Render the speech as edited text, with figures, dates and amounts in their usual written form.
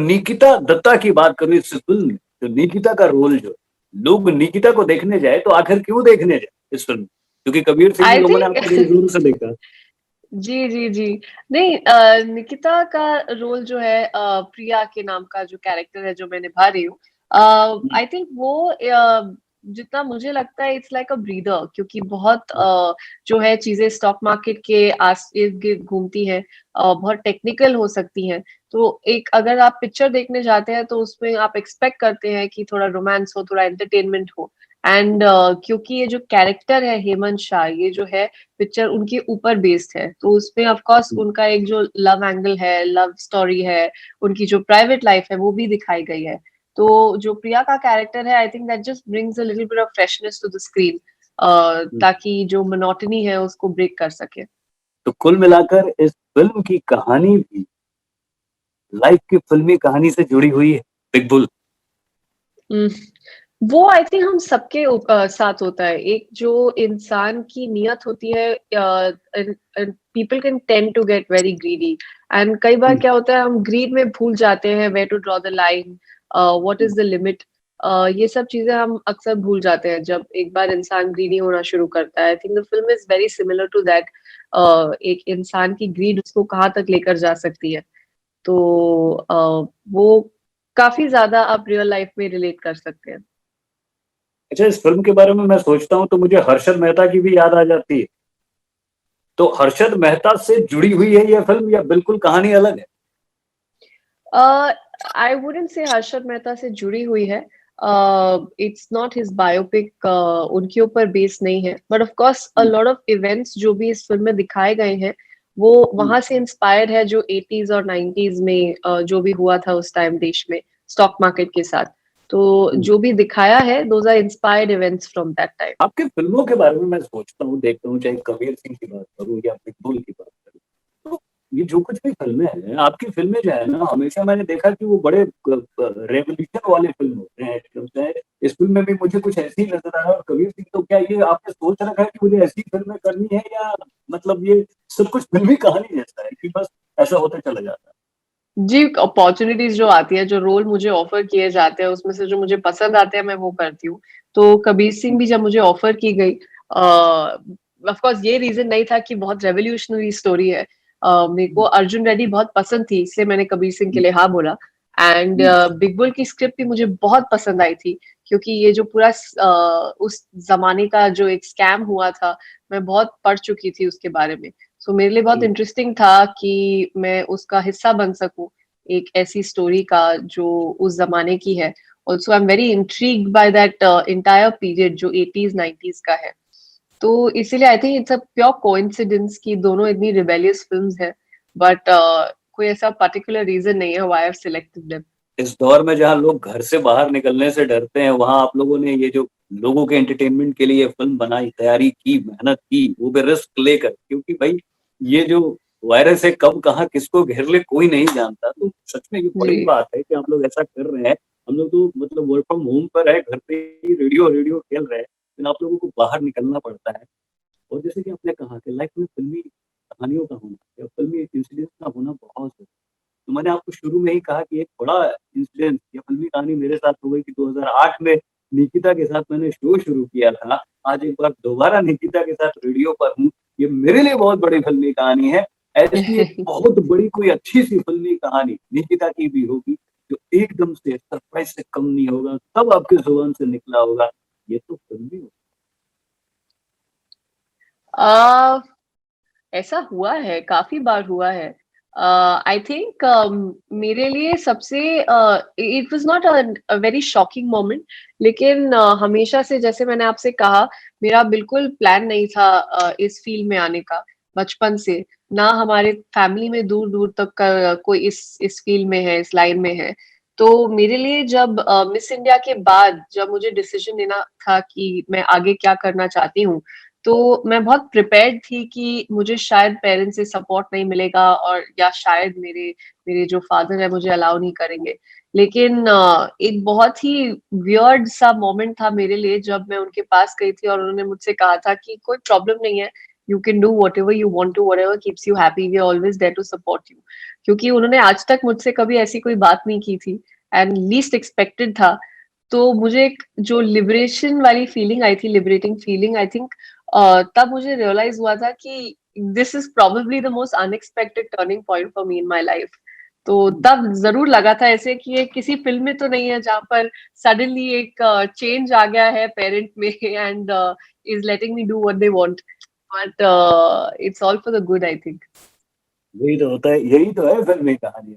निकिता दत्ता की बात करूँ इस फिल्म में, तो निकिता का रोल जो लोग निकिता को देखने जाए तो आखिर क्यों देखने जाए इस फिल्म? क्योंकि कबीर सिंह भी आई लोगों ने थिंक आपको बड़े जोर से देखा। जी, जी, जी। नहीं, निकिता का रोल जो है, प्रिया के नाम का जो कैरेक्टर है जो मैं निभा रही हूँ, हुँ, आई थिंक वो जितना मुझे लगता है इट्स लाइक अ ब्रीदर, क्योंकि बहुत हुँ, जो है चीज़ें स्टॉक मार्केट के आस इर्द-गिर्द घूमती हैं, बहुत टेक्निकल हो सकती हैं। तो एक अगर आप पिक्चर देखने जाते हैं तो उसमें आप एक्सपेक्ट करते हैं कि थोड़ा रोमांस हो, थोड़ा एंटरटेनमेंट हो, एंड क्योंकि ये जो कैरेक्टर है हेमंत शाह, ये जो है पिक्चर उनके ऊपर बेस्ड है, तो उसमें ऑफ कोर्स हुँ। उनका एक जो लव एंगल है, लव स्टोरी है, उनकी जो प्राइवेट लाइफ है वो भी दिखाई गई है। तो जो प्रिया का कैरेक्टर है, I think that just brings a little bit of freshness to the screen, hmm. ताकि जो मोनोटनी है उसको ब्रेक कर सके। तो कुल मिलाकर इस फ़िल्म की कहानी भी लाइफ़ की फ़िल्मी कहानी से जुड़ी हुई है, बिग बुल। उम, वो आई थिंक हम सबके साथ होता है। एक जो इंसान की नियत होती है, people can tend to get very greedy, and कई बार हुँ, क्या होता है हम ग्रीड में भूल जाते हैं where to draw the line, what हुँ। Is the limit. ये सब चीज़ें हम अक्सर भूल जाते हैं जब एक बार इंसान ग्रीडी होना शुरू करता है। I think the film is very similar to that. एक इंसान की ग्रीड उसको कहाँ तक लेकर जा सकती है। तो वो काफ़ी ज़्यादा आप रियल लाइफ़ में रिलेट कर सकते हैं। अच्छा इस फ़िल्म के बारे में मैं सोचता हूँ तो मुझे हर्षद मेहता की भी याद आ जाती है। तो हर्षद मेहता से जुड़ी हुई है ये फ़िल्म या बिल्कुल कहानी अलग है? Uh, I wouldn't say Harshad Mehta से जुड़ी हुई है। इट्स नॉट हिज बायोपिक, उनके ऊपर बेस्ड नहीं है, but of course a hmm, lot of events जो भी इस फिल्म में दिखाए गए हैं वो हुँ, वहां से इंस्पायर्ड है, जो 80s और 90s में जो भी हुआ था उस टाइम देश में स्टॉक मार्केट के साथ। तो हुँ। जो भी दिखाया है those are inspired events from that time. आपकी फ़िल्मों के बारे में मैं सोचता हूँ, देखता हूँ, चाहे कबीर सिंह की बात करूँ या बिग बुल की बात करूँ, तो ये जो कुछ भी फ़िल्में हैं, आपकी फ़िल्में जो है ना, हमेशा मैंने देखा कि वो बड़े रेवोल्यूशन वाले फ़िल्म होते हैं, होते हैं। इस फ़िल्म में भी मुझे कुछ ऐसे ही नज़र आया और कबीर सिंह तो क्या ये आपने सोच रखा है कि मुझे ऐसी फ़िल्में करनी है या मतलब ये सब कुछ फ़िल्मी कहानी जैसा है कि बस ऐसा होता चला जाता है? जी, अपॉर्च्युनिटीज़ जो आती है, जो रोल मुझे ऑफ़र किए जाते हैं, उसमें से जो मुझे पसंद आते हैं, मैं वो करती हूँ। तो कबीर हुँ, सिंह भी जब मुझे ऑफ़र की गई, ऑफ़ कोर्स ये रीज़न नहीं था कि बहुत रेवोल्यूशनरी स्टोरी है। मेरे को हुँ, अर्जुन रेड्डी बहुत पसंद थी, इसलिए मैंने कबीर सिंह के हुँ, लिए हाँ बोला, एंड हुँ, बिग बुल की स्क्रिप्ट भी मुझे बहुत पसंद आई थी, क्योंकि ये जो पूरा उस ज़माने का जो एक स्कैम हुआ था, मैं बहुत पढ़ चुकी थी उसके बारे में। सो मेरे लिए बहुत हुँ। इंटरेस्टिंग था कि मैं उसका हिस्सा बन सकूँ, एक ऐसी स्टोरी का जो उस ज़माने की है। Also I am very intrigued by that entire period जो 80s 90s का है। तो इसीलिए I think it's a pure coincidence कि दोनों इतनी रिबेलियस फिल्म्स हैं, बट कोई ऐसा पर्टिकुलर रीज़न नहीं है why I have selected them. इस दौर में जहाँ लोग घर से बाहर निकलने से डरते हैं, वहाँ आप लोगों ने ये जो लोगों के एंटरटेनमेंट के लिए फ़िल्म बनाई, तैयारी की, मेहनत की, वो भी रिस्क लेकर क्योंकि भई ये जो वायरस है कब कहाँ किसको घेर ले कोई नहीं जानता। तो सच में ये बड़ी जी, बात है कि आप लोग ऐसा कर रहे हैं। हम लोग तो मतलब वर्क फ्रॉम होम पर है, घर पे ही रेडियो रेडियो खेल रहे हैं, लेकिन आप लोगों को बाहर निकलना पड़ता है। और जैसे कि आपने कहा कि लाइफ़ में फ़िल्मी कहानियों का होना या फ़िल्मी इंसिडेंट्स का होना बहुत ज़रूरी है। तो मैंने आपको शुरू में ही कहा कि एक बड़ा इंसिडेंट या फ़िल्मी कहानी मेरे साथ हो गई कि 2008 में निकिता के साथ मैंने शो शुरू किया था। आज एक बार दोबारा निकिता के साथ रेडियो पर हूँ। ये मेरे लिए बहुत बड़ी फ़िल्मी कहानी है। ऐसी एक जी। बहुत बड़ी कोई अच्छी-सी फ़िल्मी कहानी निकिता की भी होगी, जो एकदम से सरप्राइज़ से कम नहीं होगा, तब आपकी ज़ुबान से निकला होगा, ये तो फ़िल्मी हो। अ, ऐसा हुआ है, काफ़ी बार हुआ है। आई थिंक मेरे लिए सबसे it was not a very shocking moment, लेकिन हमेशा से जैसे मैंने आपसे कहा, मेरा बिल्कुल प्लान नहीं था इस फ़ील्ड में आने का, बचपन से। ना हमारे फैमिली में दूर-दूर तक का कोई इस फ़ील्ड में है, इस लाइन में है। तो मेरे लिए जब मिस इंडिया के बाद जब मुझे डिसीज़न लेना था कि मैं आगे क्या करना चाहती हूँ, तो मैं बहुत प्रिपेयर्ड थी कि मुझे शायद पेरेंट्स से सपोर्ट नहीं मिलेगा, और या शायद मेरे मेरे जो फादर हैं मुझे अलाउ नहीं करेंगे। लेकिन एक बहुत ही वियर्ड सा मोमेंट था मेरे लिए जब मैं उनके पास गई थी और उन्होंने मुझसे कहा था कि कोई प्रॉब्लम नहीं है, you can do whatever you want to, whatever keeps you happy, we are always there to support you. क्योंकि उन्होंने आज तक मुझसे कभी ऐसी कोई बात नहीं की थी एंड लीस्ट एक्सपेक्टेड था, तो मुझे एक जो लिबरेशन वाली फीलिंग आई थी, लिबरेटिंग फीलिंग, आई थिंक तब मुझे रियलाइज हुआ था कि this is probably the most unexpected turning point for me in my life. तो तब जरूर लगा था ऐसे कि ये किसी फिल्म में तो नहीं है जहाँ पर सडनली एक चेंज आ गया है पेरेंट में and is letting me do what they want, but it's all for the good I think. यही तो होता है, यही तो है फिल्मी कहानी।